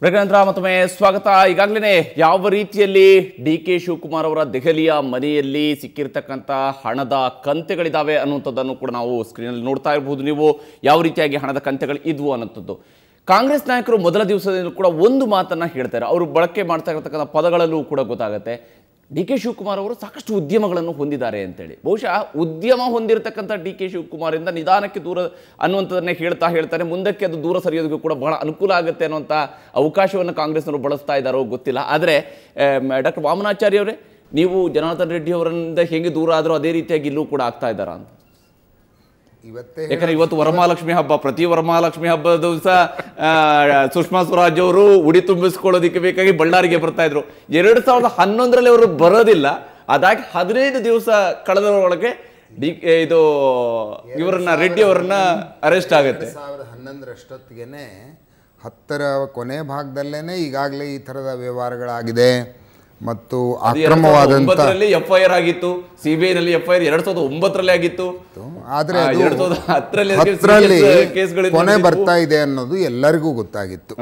ಬ್ರೇಕ್ನಂತರ ಮತ್ತೊಮ್ಮೆ ಸ್ವಾಗತ. ಈಗಾಗಲೇ ಯಾವ ರೀತಿಯಲ್ಲಿ ಡಿ.ಕೆ. ಶಿವಕುಮಾರ್ ಅವರ ದೆಹಲಿಯ ಮನೆಯಲ್ಲಿ ಸಿಕ್ಕಿರ್ತಕ್ಕಂಥ ಹಣದ ಕಂತೆಗಳಿದ್ದಾವೆ ಅನ್ನುವಂಥದ್ದನ್ನು ಕೂಡ ನಾವು ಸ್ಕ್ರೀನಲ್ಲಿ ನೋಡ್ತಾ ಇರಬಹುದು. ನೀವು ಯಾವ ರೀತಿಯಾಗಿ ಹಣದ ಕಂತೆಗಳು ಇದ್ವು ಅನ್ನೋಂಥದ್ದು. ಕಾಂಗ್ರೆಸ್ ನಾಯಕರು ಮೊದಲ ದಿವಸದಲ್ಲೂ ಕೂಡ ಒಂದು ಮಾತನ್ನು ಹೇಳ್ತಾರೆ. ಅವರು ಬಳಕೆ ಮಾಡ್ತಾ ಇರತಕ್ಕಂಥ ಪದಗಳಲ್ಲೂ ಕೂಡ ಗೊತ್ತಾಗುತ್ತೆ. ಡಿ.ಕೆ. ಶಿವಕುಮಾರ್ ಅವರು ಸಾಕಷ್ಟು ಉದ್ಯಮಗಳನ್ನು ಹೊಂದಿದ್ದಾರೆ ಅಂತೇಳಿ. ಬಹುಶಃ ಉದ್ಯಮ ಹೊಂದಿರತಕ್ಕಂಥ ಡಿ.ಕೆ. ಶಿವಕುಮಾರಿಂದ ನಿಧಾನಕ್ಕೆ ದೂರ ಅನ್ನುವಂಥದ್ದನ್ನೇ ಹೇಳ್ತಾರೆ. ಮುಂದಕ್ಕೆ ಅದು ದೂರ ಸರಿಯೋದಕ್ಕೂ ಕೂಡ ಬಹಳ ಅನುಕೂಲ ಆಗುತ್ತೆ ಅನ್ನುವಂಥ ಅವಕಾಶವನ್ನು ಕಾಂಗ್ರೆಸ್ನವರು ಬಳಸ್ತಾ ಇದ್ದಾರೋ ಗೊತ್ತಿಲ್ಲ. ಆದರೆ ಡಾಕ್ಟರ್ ವಾಮನಾಚಾರ್ಯ ಅವರೇ, ನೀವು ಜನಾರ್ದನ್ ರೆಡ್ಡಿ ಅವರಿಂದ ಹೇಗೆ ದೂರ ಆದರೂ ಅದೇ ರೀತಿಯಾಗಿ ಇಲ್ಲೂ ಕೂಡ ಆಗ್ತಾ ಇದ್ದಾರಾ ಅಂತ? ಯಾಕಂದ್ರೆ ಇವತ್ತು ವರಮಹಾಲಕ್ಷ್ಮಿ ಹಬ್ಬ, ಪ್ರತಿ ವರಮಹಾಲಕ್ಷ್ಮಿ ಹಬ್ಬದ ದಿವಸ ಸುಷ್ಮಾ ಸ್ವರಾಜ್ ಅವರು ಉಡಿ ತುಂಬಿಸ್ಕೊಳ್ಳೋದಕ್ಕೆ ಬೇಕಾಗಿ ಬಳ್ಳಾರಿಗೆ ಬರ್ತಾ ಇದ್ರು. 2011ರಲ್ಲಿ ಅವರು ಬರೋದಿಲ್ಲ. ಅದಾಗಿ 15 ದಿವಸ ಕಳೆದೊಳಗೆ ಇದು ಇವರನ್ನ ರೆಡ್ಡಿ ಅವರನ್ನ ಅರೆಸ್ಟ್ ಆಗುತ್ತೆ. 2011ರಷ್ಟೊತ್ತಿಗೆ 10ರ ಕೊನೆ ಭಾಗದಲ್ಲೇನೆ ಈಗಾಗಲೇ ಈ ಥರದ ವ್ಯವಹಾರಗಳಾಗಿದೆ ಮತ್ತು ಅಕ್ರಮವಾದಂಥ ಎಫ್ಐಆರ್ ಆಗಿತ್ತು. ಸಿಬಿಐ ನಲ್ಲಿ ಎಫ್ಐಆರ್ 2009ರಲ್ಲಿ ಆಗಿತ್ತು. ಆದರೆ 2010ರಲ್ಲಿ ಕೊನೆ ಬರ್ತಾ ಇದೆ ಅನ್ನೋದು ಎಲ್ಲರಿಗೂ ಗೊತ್ತಾಗಿತ್ತು.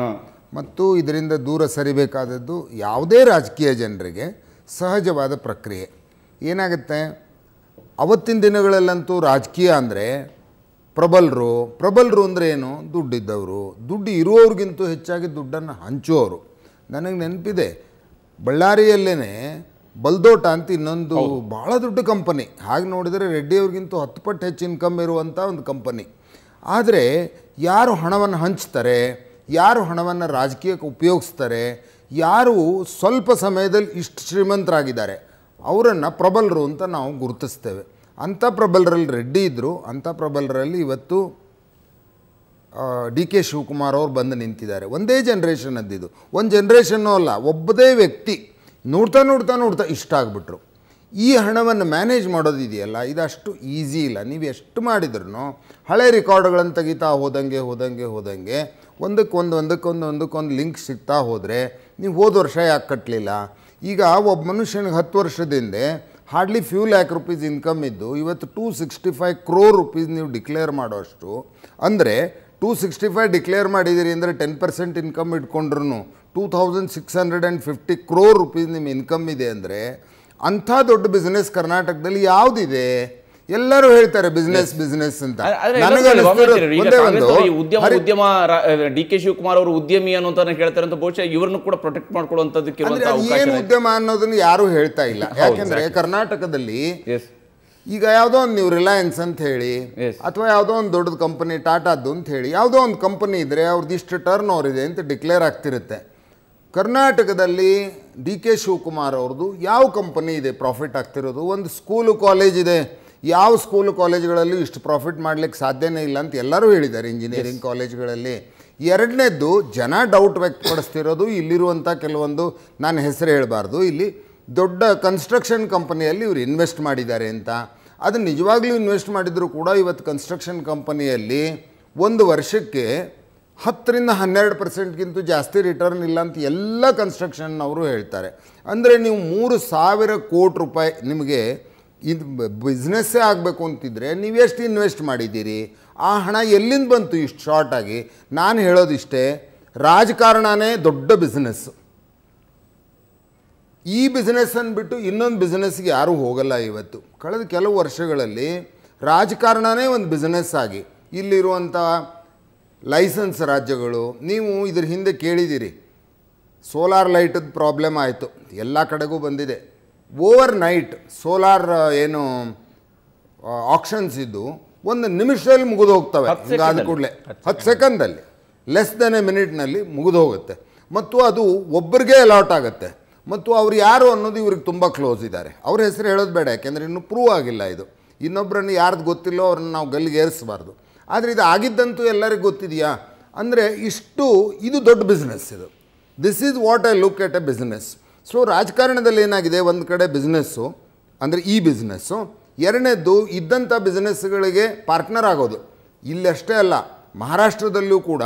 ಮತ್ತು ಇದರಿಂದ ದೂರ ಸರಿಬೇಕಾದದ್ದು ಯಾವುದೇ ರಾಜಕೀಯ ಜನರಿಗೆ ಸಹಜವಾದ ಪ್ರಕ್ರಿಯೆ. ಏನಾಗುತ್ತೆ, ಅವತ್ತಿನ ದಿನಗಳಲ್ಲಂತೂ ರಾಜಕೀಯ ಅಂದರೆ ಪ್ರಬಲರು ಅಂದರೆ ಏನು, ದುಡ್ಡಿದ್ದವರು, ದುಡ್ಡು ಇರುವವ್ರಿಗಿಂತೂ ಹೆಚ್ಚಾಗಿ ದುಡ್ಡನ್ನು ಹಂಚುವವರು. ನನಗೆ ನೆನಪಿದೆ, ಬಳ್ಳಾರಿಯಲ್ಲೇ ಬಲ್ದೋಟ ಅಂತ ಇನ್ನೊಂದು ಭಾಳ ದೊಡ್ಡ ಕಂಪನಿ. ಹಾಗೆ ನೋಡಿದರೆ ರೆಡ್ಡಿ ಅವ್ರಿಗಿಂತೂ 10 ಪಟ್ಟು ಹೆಚ್ಚು ಇನ್ಕಮ್ ಇರುವಂಥ ಒಂದು ಕಂಪನಿ. ಆದರೆ ಯಾರು ಹಣವನ್ನು ಹಂಚ್ತಾರೆ, ಯಾರು ಹಣವನ್ನು ರಾಜಕೀಯಕ್ಕೆ ಉಪಯೋಗಿಸ್ತಾರೆ, ಯಾರು ಸ್ವಲ್ಪ ಸಮಯದಲ್ಲಿ ಇಷ್ಟು ಶ್ರೀಮಂತರಾಗಿದ್ದಾರೆ, ಅವರನ್ನು ಪ್ರಬಲರು ಅಂತ ನಾವು ಗುರುತಿಸ್ತೇವೆ. ಅಂಥ ಪ್ರಬಲರಲ್ಲಿ ರೆಡ್ಡಿ ಇದ್ದರು. ಅಂಥ ಪ್ರಬಲರಲ್ಲಿ ಇವತ್ತು ಡಿ.ಕೆ. ಶಿವಕುಮಾರ್ ಅವರು ಬಂದು ನಿಂತಿದ್ದಾರೆ. ಒಂದೇ ಜನ್ರೇಷನ್ ಅದ್ದಿದ್ದು, ಒಂದು ಜನ್ರೇಷನ್ನೂ ಅಲ್ಲ, ಒಬ್ಬದೇ ವ್ಯಕ್ತಿ ನೋಡ್ತಾ ಇಷ್ಟ ಆಗಿಬಿಟ್ರು. ಈ ಹಣವನ್ನು ಮ್ಯಾನೇಜ್ ಮಾಡೋದಿದೆಯಲ್ಲ, ಇದಷ್ಟು ಈಸಿ ಇಲ್ಲ. ನೀವು ಎಷ್ಟು ಮಾಡಿದ್ರೂ ಹಳೆ ರೆಕಾರ್ಡ್ಗಳನ್ನು ತೆಗಿತಾ ಹೋದಂಗೆ ಒಂದಕ್ಕೊಂದು ಲಿಂಕ್ ಸಿಗ್ತಾ ಹೋದರೆ ನೀವು ಹೋದ ವರ್ಷ ಯಾಕೆ ಕಟ್ಟಲಿಲ್ಲ? ಈಗ ಒಬ್ಬ ಮನುಷ್ಯನಿಗೆ 10 ವರ್ಷದಿಂದ hardly few lac rupees income ಇದ್ದು ಇವತ್ತು 265 crore rupees ನೀವು ಡಿಕ್ಲೇರ್ ಮಾಡೋಷ್ಟು, ಅಂದರೆ 265 ಡಿಕ್ಲೇರ್ ಮಾಡಿದ್ದೀರಿ ಅಂದರೆ 10% ಇನ್ಕಮ್ ಇಟ್ಕೊಂಡ್ರು 2650 crore rupees ನಿಮ್ಮ ಇನ್ಕಮ್ ಇದೆ ಅಂದರೆ ಅಂಥ ದೊಡ್ಡ ಬಿಸ್ನೆಸ್ ಕರ್ನಾಟಕದಲ್ಲಿ ಯಾವುದಿದೆ? ಎಲ್ಲರೂ ಹೇಳ್ತಾರೆ ಬಿಸ್ನೆಸ್ ಅಂತ. ಉದ್ಯಮ ಡಿ.ಕೆ. ಶಿವಕುಮಾರ್ ಅವರು ಉದ್ಯಮಿ ಅನ್ನೋಂತ ಹೇಳ್ತಾರೆ ಅಂತ ಬಹುಶಃ ಇವ್ರನ್ನು ಕೂಡ ಪ್ರೊಟೆಕ್ಟ್ ಮಾಡ್ಕೊಳ್ಳುವಂತದಕ್ಕೆ ಏನು ಉದ್ಯಮ ಅನ್ನೋದನ್ನು ಯಾರು ಹೇಳ್ತಾ ಇಲ್ಲ. ಯಾಕೆಂದ್ರೆ ಕರ್ನಾಟಕದಲ್ಲಿ ಈಗ ಯಾವುದೋ ಒಂದು ನೀವು ರಿಲಯನ್ಸ್ ಅಂತ ಹೇಳಿ ಅಥವಾ ಯಾವುದೋ ಒಂದು ದೊಡ್ಡದು ಕಂಪನಿ ಟಾಟಾದ್ದು ಅಂತ ಹೇಳಿ ಯಾವುದೋ ಒಂದು ಕಂಪನಿ ಇದ್ದರೆ ಅವ್ರದ್ದು ಇಷ್ಟು ಟರ್ನ್ ಓವರ್ ಇದೆ ಅಂತ ಡಿಕ್ಲೇರ್ ಆಗ್ತಿರುತ್ತೆ. ಕರ್ನಾಟಕದಲ್ಲಿ ಡಿ.ಕೆ. ಶಿವಕುಮಾರ್ ಅವ್ರದ್ದು ಯಾವ ಕಂಪನಿ ಇದೆ ಪ್ರಾಫಿಟ್ ಆಗ್ತಿರೋದು? ಒಂದು ಸ್ಕೂಲು ಕಾಲೇಜ್ ಇದೆ. ಯಾವ ಸ್ಕೂಲು ಕಾಲೇಜ್ಗಳಲ್ಲಿ ಇಷ್ಟು ಪ್ರಾಫಿಟ್ ಮಾಡಲಿಕ್ಕೆ ಸಾಧ್ಯನೇ ಇಲ್ಲ ಅಂತ ಎಲ್ಲರೂ ಹೇಳಿದ್ದಾರೆ, ಇಂಜಿನಿಯರಿಂಗ್ ಕಾಲೇಜ್ಗಳಲ್ಲಿ. ಎರಡನೇದ್ದು, ಜನ ಡೌಟ್ ವ್ಯಕ್ತಪಡಿಸ್ತಿರೋದು ಇಲ್ಲಿರುವಂಥ ಕೆಲವೊಂದು, ನಾನು ಹೆಸರು ಹೇಳಬಾರ್ದು, ಇಲ್ಲಿ ದೊಡ್ಡ ಕನ್ಸ್ಟ್ರಕ್ಷನ್ ಕಂಪನಿಯಲ್ಲಿ ಇವರು ಇನ್ವೆಸ್ಟ್ ಮಾಡಿದ್ದಾರೆ ಅಂತ. ಅದು ನಿಜವಾಗ್ಲೂ ಇನ್ವೆಸ್ಟ್ ಮಾಡಿದರೂ ಕೂಡ ಇವತ್ತು ಕನ್ಸ್ಟ್ರಕ್ಷನ್ ಕಂಪನಿಯಲ್ಲಿ ಒಂದು ವರ್ಷಕ್ಕೆ 10ರಿಂದ 12%ಗಿಂತ ಜಾಸ್ತಿ ರಿಟರ್ನ್ ಇಲ್ಲ ಅಂತ ಎಲ್ಲ ಕನ್ಸ್ಟ್ರಕ್ಷನ್ನವರು ಹೇಳ್ತಾರೆ. ಅಂದರೆ ನೀವು 3000 ಕೋಟಿ ರೂಪಾಯಿ ನಿಮಗೆ ಇದು ಬಿಸ್ನೆಸ್ಸೇ ಆಗಬೇಕು ಅಂತಿದ್ರೆ ನೀವು ಎಷ್ಟು ಇನ್ವೆಸ್ಟ್ ಮಾಡಿದ್ದೀರಿ? ಆ ಹಣ ಎಲ್ಲಿಂದ ಬಂತು ಇಷ್ಟು ಶಾರ್ಟಾಗಿ? ನಾನು ಹೇಳೋದಿಷ್ಟೇ, ರಾಜಕಾರಣನೇ ದೊಡ್ಡ ಬಿಸ್ನೆಸ್ಸು. ಈ ಬಿಸ್ನೆಸ್ಸನ್ನು ಬಿಟ್ಟು ಇನ್ನೊಂದು ಬಿಸ್ನೆಸ್ಗೆ ಯಾರೂ ಹೋಗಲ್ಲ. ಇವತ್ತು ಕಳೆದ ಕೆಲವು ವರ್ಷಗಳಲ್ಲಿ ರಾಜಕಾರಣನೇ ಒಂದು ಬಿಸ್ನೆಸ್ ಆಗಿ ಇಲ್ಲಿರುವಂಥ ಲೈಸೆನ್ಸ್ ರಾಜ್ಯಗಳು, ನೀವು ಇದ್ರ ಹಿಂದೆ ಕೇಳಿದ್ದೀರಿ, ಸೋಲಾರ್ ಲೈಟದ ಪ್ರಾಬ್ಲಮ್ ಆಯಿತು, ಎಲ್ಲ ಕಡೆಗೂ ಬಂದಿದೆ. ಓವರ್ ನೈಟ್ ಸೋಲಾರ್ ಏನು ಆಕ್ಷನ್ಸ್ ಇದ್ದು 1 ನಿಮಿಷದಲ್ಲಿ ಮುಗಿದು ಹೋಗ್ತವೆ. ಹಿಂಗಾದ ಕೂಡಲೇ 10 ಸೆಕೆಂಡಲ್ಲಿ, ಲೆಸ್ ದೆನ್ ಎ ಮಿನಿಟ್ನಲ್ಲಿ ಮುಗಿದು ಹೋಗುತ್ತೆ. ಮತ್ತು ಅದು ಒಬ್ಬರಿಗೆ ಅಲಾಟ್ ಆಗುತ್ತೆ. ಮತ್ತು ಅವ್ರು ಯಾರು ಅನ್ನೋದು ಇವ್ರಿಗೆ ತುಂಬ ಕ್ಲೋಸ್ ಇದ್ದಾರೆ. ಅವ್ರ ಹೆಸರು ಹೇಳೋದು ಬೇಡ, ಯಾಕೆಂದರೆ ಇನ್ನೂ ಪ್ರೂವ್ ಆಗಿಲ್ಲ. ಇದು ಇನ್ನೊಬ್ಬರನ್ನು ಯಾರ್ದು ಗೊತ್ತಿಲ್ಲೋ ಅವ್ರನ್ನ ನಾವು ಗಲ್ಲಿಗೆ ಏರಿಸಬಾರ್ದು. ಆದರೆ ಇದು ಆಗಿದ್ದಂತೂ ಎಲ್ಲರಿಗೂ ಗೊತ್ತಿದೆಯಾ? ಅಂದರೆ ಇದು ದೊಡ್ಡ ಬಿಸ್ನೆಸ್. ಇದು this is what I look at a business. So ರಾಜಕಾರಣದಲ್ಲಿ ಏನಾಗಿದೆ, ಒಂದು ಕಡೆ ಬಿಸ್ನೆಸ್ಸು ಅಂದರೆ ಈ ಬಿಸ್ನೆಸ್ಸು, ಎರಡನೇದ್ದು ಇದ್ದಂಥ ಬಿಸ್ನೆಸ್ಗಳಿಗೆ ಪಾರ್ಟ್ನರ್ ಆಗೋದು. ಇಲ್ಲಷ್ಟೇ ಅಲ್ಲ, ಮಹಾರಾಷ್ಟ್ರದಲ್ಲೂ ಕೂಡ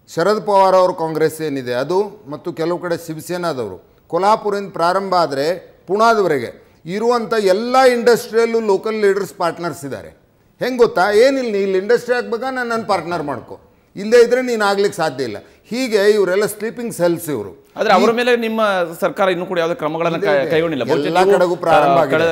ಶರದ್ ಪವಾರ್ ಅವರು ಕಾಂಗ್ರೆಸ್ ಏನಿದೆ ಅದು, ಮತ್ತು ಕೆಲವು ಕಡೆ ಶಿವಸೇನಾದವರು, ಕೊಲ್ಹಾಪುರಿಂದ ಪ್ರಾರಂಭ ಆದರೆ ಪುಣಾದವರೆಗೆ ಇರುವಂಥ ಎಲ್ಲ ಇಂಡಸ್ಟ್ರಿಯಲ್ಲೂ ಲೋಕಲ್ ಲೀಡರ್ಸ್ ಪಾರ್ಟ್ನರ್ಸ್ ಇದ್ದಾರೆ. ಹೆಂಗೆ ಗೊತ್ತಾ? ಏನಿಲ್ಲ, ಇಲ್ಲಿ ಇಂಡಸ್ಟ್ರಿ ಆಗಬೇಕಾ, ನನ್ನ ಪಾರ್ಟ್ನರ್ ಮಾಡ್ಕೊ. ಇಲ್ಲದೇ ಇದ್ದರೆ ನೀನು ಆಗ್ಲಿಕ್ಕೆ ಸಾಧ್ಯ ಇಲ್ಲ. ಹೀಗೆ ಇವರೆಲ್ಲ ಸ್ಲೀಪಿಂಗ್ ಸೆಲ್ಸ್ ಇವರು. ಆದ್ರೆ ಅವರ ಮೇಲೆ ನಿಮ್ಮ ಸರ್ಕಾರ ಇನ್ನೂ ಕೂಡ ಯಾವುದೇ ಕ್ರಮಗಳನ್ನು ಕೈಗೊಂಡಿಲ್ಲ. ಎಲ್ಲ ಕಡೆಗೂ ಪ್ರಾರಂಭ ಆಗಿದೆ.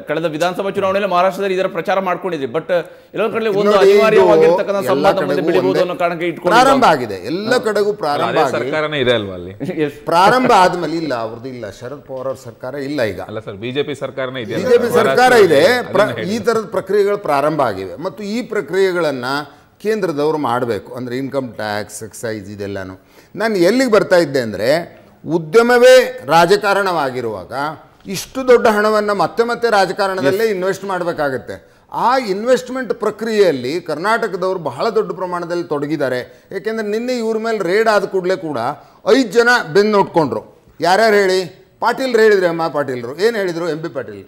ಕಳೆದ ವಿಧಾನಸಭಾ ಚುನಾವಣೆಯಲ್ಲಿ ಮಹಾರಾಷ್ಟ್ರದಲ್ಲಿ ಇದರ ಪ್ರಚಾರ ಮಾಡ್ಕೊಂಡಿದ್ರಿ, ಬಟ್ ಎಲ್ಲೊಂದು ಕಡೆ ಒಂದು ಅನಿವಾರ್ಯವಾಗಿರ್ತಕ್ಕಂಥ ಸಂವಾದ ಮುಂದೆ ಬೆಳಿಬಹುದು ಅನ್ನೋ ಕಾರಣಕ್ಕೆ ಇಟ್ಕೊಂಡು ಪ್ರಾರಂಭ ಆಗಿದೆ. ಎಲ್ಲ ಕಡೆಗೂ ಪ್ರಾರಂಭ ಸರ್ಕಾರನೇ ಇದೆ ಅಲ್ವಾ ಅಲ್ಲಿ? ಪ್ರಾರಂಭ ಆದ್ಮೇಲೆ ಇಲ್ಲ, ಅವ್ರದ್ದು ಇಲ್ಲ, ಶರದ್ ಪವಾರ್ ಅವ್ರ ಸರ್ಕಾರ ಇಲ್ಲ ಈಗ. ಅಲ್ಲ ಸರ್, ಬಿಜೆಪಿ ಸರ್ಕಾರನೇ ಇದೆ. ಬಿಜೆಪಿ ಸರ್ಕಾರ ಇದೆ. ಈ ತರದ ಪ್ರಕ್ರಿಯೆಗಳು ಪ್ರಾರಂಭ ಆಗಿವೆ ಮತ್ತು ಈ ಪ್ರಕ್ರಿಯೆಗಳನ್ನ ಕೇಂದ್ರದವರು ಮಾಡಬೇಕು. ಅಂದರೆ ಇನ್ಕಮ್ ಟ್ಯಾಕ್ಸ್, ಎಕ್ಸೈಸ್, ಇದೆಲ್ಲನೂ. ನಾನು ಎಲ್ಲಿಗೆ ಬರ್ತಾ ಇದ್ದೆ ಅಂದರೆ, ಉದ್ಯಮವೇ ರಾಜಕಾರಣವಾಗಿರುವಾಗ ಇಷ್ಟು ದೊಡ್ಡ ಹಣವನ್ನು ಮತ್ತೆ ಮತ್ತೆ ರಾಜಕಾರಣದಲ್ಲೇ ಇನ್ವೆಸ್ಟ್ ಮಾಡಬೇಕಾಗತ್ತೆ. ಆ ಇನ್ವೆಸ್ಟ್ಮೆಂಟ್ ಪ್ರಕ್ರಿಯೆಯಲ್ಲಿ ಕರ್ನಾಟಕದವರು ಬಹಳ ದೊಡ್ಡ ಪ್ರಮಾಣದಲ್ಲಿ ತೊಡಗಿದ್ದಾರೆ. ಏಕೆಂದರೆ ನಿನ್ನೆ ಇವ್ರ ಮೇಲೆ ರೇಡ್ ಆದ ಕೂಡಲೇ ಕೂಡ 5 ಜನ ಬೆನ್ನು ನೋಡ್ಕೊಂಡ್ರು. ಯಾರ್ಯಾರು ಹೇಳಿ? ಪಾಟೀಲ್ ಹೇಳಿದ್ರು, ಎಂ ಆರ್ ಪಾಟೀಲ್ರು. ಏನು ಹೇಳಿದರು? ಎಂ ಬಿ ಪಾಟೀಲ್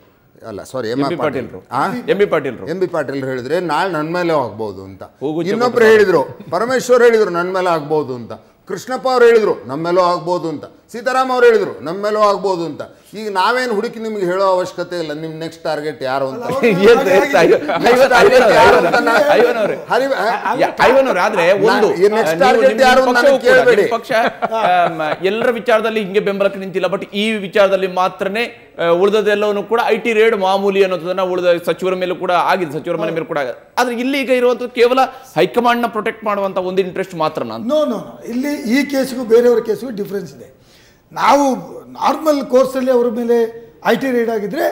ಅಲ್ಲ, ಸಾರಿ, ಎಂ ಬಿ ಪಾಟೀಲ್ ಹೇಳಿದ್ರೆ ನಾಳೆ ನನ್ನ ಮೇಲೆ ಆಗ್ಬೋದು ಅಂತ. ಇನ್ನೊಬ್ರು ಹೇಳಿದ್ರು, ಪರಮೇಶ್ವರ್ ಹೇಳಿದ್ರು ನನ್ನ ಮೇಲೆ ಆಗ್ಬೋದು ಅಂತ. ಕೃಷ್ಣಪ್ಪ ಅವ್ರು ಹೇಳಿದ್ರು ನಮ್ಮ ಮೇಲೂ ಆಗ್ಬೋದು ಅಂತ. ಸೀತಾರಾಮ್ ಅವ್ರು ಹೇಳಿದ್ರು ನಮ್ಮ ಮೇಲೂ ಆಗ್ಬೋದು ಅಂತ. ಈಗ ನಾವೇನು ಹುಡುಕಿ ನಿಮ್ಗೆ ಹೇಳೋ ಅವಶ್ಯಕತೆ ಇಲ್ಲ ನಿಮ್ಮ ನೆಕ್ಸ್ಟ್ ಟಾರ್ಗೆಟ್ ಯಾರು ಅಂತ. ಪಕ್ಷ ಎಲ್ಲರ ವಿಚಾರದಲ್ಲಿ ಹಿಂಗೆ ಬೆಂಬಲಕ್ಕೆ ನಿಂತಿಲ್ಲ, ಬಟ್ ಈ ವಿಚಾರದಲ್ಲಿ ಮಾತ್ರನೇ ಉಳಿದದೆಲ್ಲವೂ ಕೂಡ IT ರೇಡ್ ಮಾಮೂಲಿ ಅನ್ನೋದನ್ನ ಉಳಿದ ಸಚಿವರ ಮೇಲೂ ಕೂಡ ಆಗಿದೆ, ಸಚಿವರ ಮನೆ ಮೇಲೆ ಕೂಡ ಆಗಿದೆ. ಆದ್ರೆ ಇಲ್ಲಿ ಈಗ ಇರುವಂತದ್ದು ಕೇವಲ ಹೈಕಮಾಂಡ್ ನ ಪ್ರೊಟೆಕ್ಟ್ ಮಾಡುವಂತ ಒಂದು ಇಂಟ್ರೆಸ್ಟ್ ಮಾತ್ರ. ನೋ, ಇಲ್ಲಿ ಈ ಕೇಸ್ಗೂ ಬೇರೆಯವರ ಕೇಸ್ಗೂ ಡಿಫ್ರೆನ್ಸ್ ಇದೆ. ನಾವು ನಾರ್ಮಲ್ ಕೋರ್ಸಲ್ಲಿ ಅವರ ಮೇಲೆ IT ರೇಡ್ ಆಗಿದ್ರೆ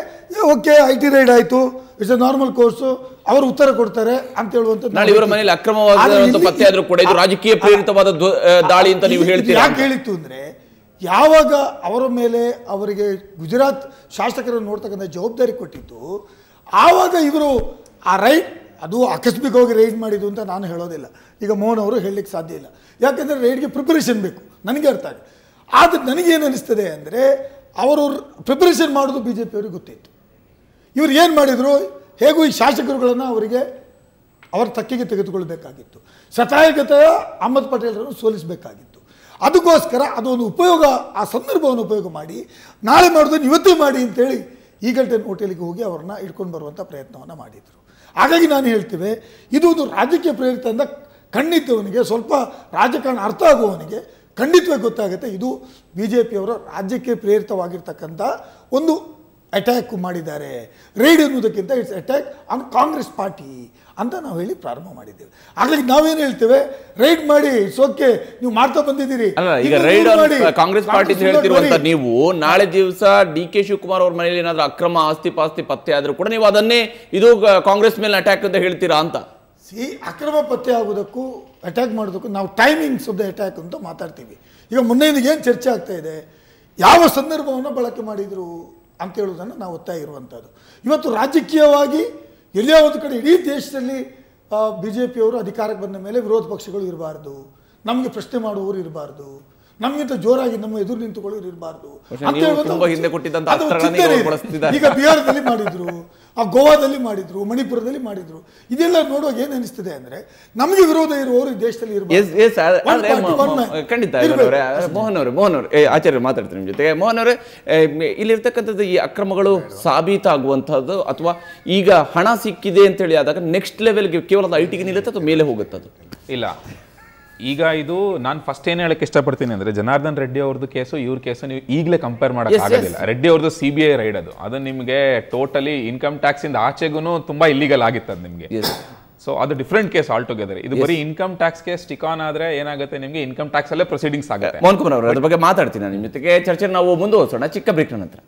ಓಕೆ, IT ರೇಡ್ ಆಯಿತು, ಇಟ್ಸ್ ಎ ನಾರ್ಮಲ್ ಕೋರ್ಸು, ಅವರು ಉತ್ತರ ಕೊಡ್ತಾರೆ ಅಂತ ಹೇಳುವಂಥದ್ದು. ನಾಳೆ ಇವರ ಮನೆಯಲ್ಲಿ ಅಕ್ರಮವಾದ ಪತ್ತೆ ಆದರೂ ಕೂಡ ಇದು ರಾಜಕೀಯ ಪ್ರೇರಿತವಾದ ದಾಳಿ ಅಂತ ನೀವು ಹೇಳ್ತೀರಾ? ಯಾಕೆ ಹೇಳಿತ್ತು ಅಂದರೆ, ಯಾವಾಗ ಅವರ ಮೇಲೆ ಅವರಿಗೆ ಗುಜರಾತ್ ಶಾಸಕರನ್ನು ನೋಡ್ತಕ್ಕಂಥ ಜವಾಬ್ದಾರಿ ಕೊಟ್ಟಿತ್ತು, ಆವಾಗ ಇವರು ಆ ರೈಟ್, ಅದು ಆಕಸ್ಮಿಕವಾಗಿ ರೈಡ್ ಮಾಡಿದ್ದು ಅಂತ ನಾನು ಹೇಳೋದಿಲ್ಲ. ಈಗ ಮೋಹನ್ ಅವರು ಹೇಳಲಿಕ್ಕೆ ಸಾಧ್ಯ ಇಲ್ಲ, ಯಾಕೆಂದರೆ ರೈಡ್ಗೆ ಪ್ರಿಪರೇಷನ್ ಬೇಕು, ನನಗೆ ಅರ್ಥ ಆಗಿದೆ. ಆದರೆ ನನಗೇನು ಅನಿಸ್ತದೆ ಅಂದರೆ, ಅವರು ಪ್ರಿಪರೇಷನ್ ಮಾಡೋದು BJP ಅವರಿಗೆ ಗೊತ್ತಿತ್ತು. ಇವ್ರು ಏನು ಮಾಡಿದರು, ಹೇಗೂ ಈ ಶಾಸಕರುಗಳನ್ನು ಅವರಿಗೆ ಅವರ ತಕ್ಕಿಗೆ ತೆಗೆದುಕೊಳ್ಬೇಕಾಗಿತ್ತು. ಶತಾಯಗತಾಯ ಅಹಮದ್ ಪಟೇಲ್ರನ್ನು ಸೋಲಿಸಬೇಕಾಗಿತ್ತು. ಅದಕ್ಕೋಸ್ಕರ ಅದೊಂದು ಉಪಯೋಗ, ಆ ಸಂದರ್ಭವನ್ನು ಉಪಯೋಗ ಮಾಡಿ ನಾಳೆ ಮಾಡೋದನ್ನು ಇವತ್ತೇ ಮಾಡಿ ಅಂತೇಳಿ ಈಗಲ್ಟನ್ ಹೋಟೆಲಿಗೆ ಹೋಗಿ ಅವ್ರನ್ನ ಇಟ್ಕೊಂಡು ಬರುವಂಥ ಪ್ರಯತ್ನವನ್ನು ಮಾಡಿದರು. ಹಾಗಾಗಿ ನಾನು ಹೇಳ್ತೇವೆ, ಇದು ಒಂದು ರಾಜಕೀಯ ಪ್ರೇರಿತ ಅಂತ ಖಂಡಿತವನಿಗೆ, ಸ್ವಲ್ಪ ರಾಜಕಾರಣ ಅರ್ಥ ಆಗುವವನಿಗೆ ಖಂಡಿತವಾಗಿ ಗೊತ್ತಾಗುತ್ತೆ ಇದು BJPಯವರ ರಾಜ್ಯಕ್ಕೆ ಪ್ರೇರಿತವಾಗಿರ್ತಕ್ಕಂಥ ಒಂದು ಅಟ್ಯಾಕ್ ಮಾಡಿದ್ದಾರೆ. ರೈಡ್ ಅನ್ನೋದಕ್ಕಿಂತ it's attack on Congress party ಅಂತ ನಾವು ಹೇಳಿ ಪ್ರಾರಂಭ ಮಾಡಿದ್ದೇವೆ. ಹಾಗಾಗಿ ನಾವೇನು ಹೇಳ್ತೇವೆ, ರೈಡ್ ಮಾಡಿ, ಇಟ್ಸ್ ಓಕೆ, ನೀವು ಮಾಡ್ತಾ ಬಂದಿದ್ದೀರಿ. ಈಗ ರೈಡ್ ಕಾಂಗ್ರೆಸ್ ಪಾರ್ಟಿ ಹೇಳ್ತಿರುವಂತ ನೀವು, ನಾಳೆ ದಿವಸ DK ಶಿವಕುಮಾರ್ ಅವ್ರ ಮನೆಯಲ್ಲಿ ಏನಾದ್ರೂ ಅಕ್ರಮ ಆಸ್ತಿ ಪಾಸ್ತಿ ಪತ್ತೆ ಆದ್ರೂ ಕೂಡ ನೀವು ಅದನ್ನೇ ಇದು ಕಾಂಗ್ರೆಸ್ ಮೇಲೆ ಅಟ್ಯಾಕ್ ಅಂತ ಹೇಳ್ತೀರಾ ಅಂತ? ಅಕ್ರಮ ಪತ್ತೆ ಆಗೋದಕ್ಕೂ ಅಟ್ಯಾಕ್ ಮಾಡೋದಕ್ಕೂ ನಾವು ಟೈಮಿಂಗ್ಸ್ ಆಫ್ ದ ಅಟ್ಯಾಕ್ ಅಂತ ಮಾತಾಡ್ತೀವಿ. ಈಗ ಮೊನ್ನೆಯಿಂದ ಏನು ಚರ್ಚೆ ಆಗ್ತಾ ಇದೆ, ಯಾವ ಸಂದರ್ಭವನ್ನು ಬಳಕೆ ಮಾಡಿದರು ಅಂತ ಹೇಳೋದನ್ನು ನಾವು ಒತ್ತಾಯ ಇರುವಂಥದ್ದು. ಇವತ್ತು ರಾಜಕೀಯವಾಗಿ ಎಲ್ಲೇ ಒಂದು ಕಡೆ ಇಡೀ ದೇಶದಲ್ಲಿ BJPಯವರು ಅಧಿಕಾರಕ್ಕೆ ಬಂದ ಮೇಲೆ ವಿರೋಧ ಪಕ್ಷಗಳು ಇರಬಾರ್ದು, ನಮಗೆ ಪ್ರಶ್ನೆ ಮಾಡುವವರು ಇರಬಾರ್ದು, ನಮಗಿಂತ ಜೋರಾಗಿ ನಮ್ಮ ಎದುರು ನಿಂತುಕೊಳ್ಳೋರು ಇರಬಾರ್ದು ಅಂತ ಈಗ ಬಿಹಾರದಲ್ಲಿ ಮಾಡಿದ್ರು, ಆ ಗೋವಾದಲ್ಲಿ ಮಾಡಿದ್ರು, ಮಣಿಪುರದಲ್ಲಿ ಮಾಡಿದ್ರು. ಇದೆಲ್ಲ ನೋಡುವಾಗ ಏನು ಅನಿಸ್ತದೆ ಅಂದ್ರೆ, ನಮಗೆ ವಿರೋಧ ಇರುವವರು ಈ ದೇಶದಲ್ಲಿ ಇರಬಾರ್ದು. ಖಂಡಿತ ಮೋಹನ್ ಅವರೇ ಆಚಾರ್ಯ ಮಾತಾಡ್ತಾರೆ ನಿಮ್ಮ ಜೊತೆಗೆ. ಮೋಹನ್ ಅವರೇ, ಇಲ್ಲಿರ್ತಕ್ಕಂಥದ್ದು ಈ ಅಕ್ರಮಗಳು ಸಾಬೀತಾಗುವಂಥದ್ದು ಅಥವಾ ಈಗ ಹಣ ಸಿಕ್ಕಿದೆ ಅಂತೇಳಿ ಆದಾಗ ನೆಕ್ಸ್ಟ್ ಲೆವೆಲ್ಗೆ ಕೇವಲ IT ಗೆ ನಿಲ್ಲುತ್ತೆ ಅಥವಾ ಮೇಲೆ ಹೋಗುತ್ತದು? ಇಲ್ಲ, ಈಗ ಇದು ನಾನು ಫಸ್ಟ್ ಏನು ಹೇಳಕ್ಕೆ ಇಷ್ಟಪಡ್ತೀನಿ ಅಂದರೆ, ಜನಾರ್ದನ್ ರೆಡ್ಡಿ ಅವ್ರದ್ದು ಕೇಸು ಇವ್ರ ಕೇಸು ನೀವು ಈಗಲೇ ಕಂಪೇರ್ ಮಾಡೋಕೆ ಆಗೋದಿಲ್ಲ. ರೆಡ್ಡಿ ಅವ್ರದ್ದು CBI ರೈಡ್ ಅದು ನಿಮಗೆ ಟೋಟಲಿ ಇನ್ಕಮ್ ಟ್ಯಾಕ್ಸ್ ಇಂದ ಆಚೆಗೂ ತುಂಬಾ ಇಲ್ಲಿಗಲ್ ಆಗಿತ್ತು ಅದು ನಿಮಗೆ. ಸೊ ಅದು ಡಿಫ್ರೆಂಟ್ ಕೇಸ್ ಆಲ್ ಟುಗೆದರ್. ಇದು ಬರೀ income tax case stick on ಆದ್ರೆ ಏನಾಗುತ್ತೆ, ನಿಮಗೆ ಇನ್ಕಮ್ ಟ್ಯಾಕ್ಸ್ ಅಲ್ಲೇ ಪ್ರೊಸೀಡಿಂಗ್ಸ್ ಆಗುತ್ತೆ. ಮೋಹನ್ ಕುಮಾರ್ ಅವರು ಅದ್ರ ಬಗ್ಗೆ ಮಾತಾಡ್ತೀನಿ ನಿಮ್ಮ ಜೊತೆಗೆ. ಚರ್ಚೆ ನಾವು ಮುಂದುವರಿಸೋಣ ಚಿಕ್ಕ ಬ್ರೇಕ್ ನಂತರ.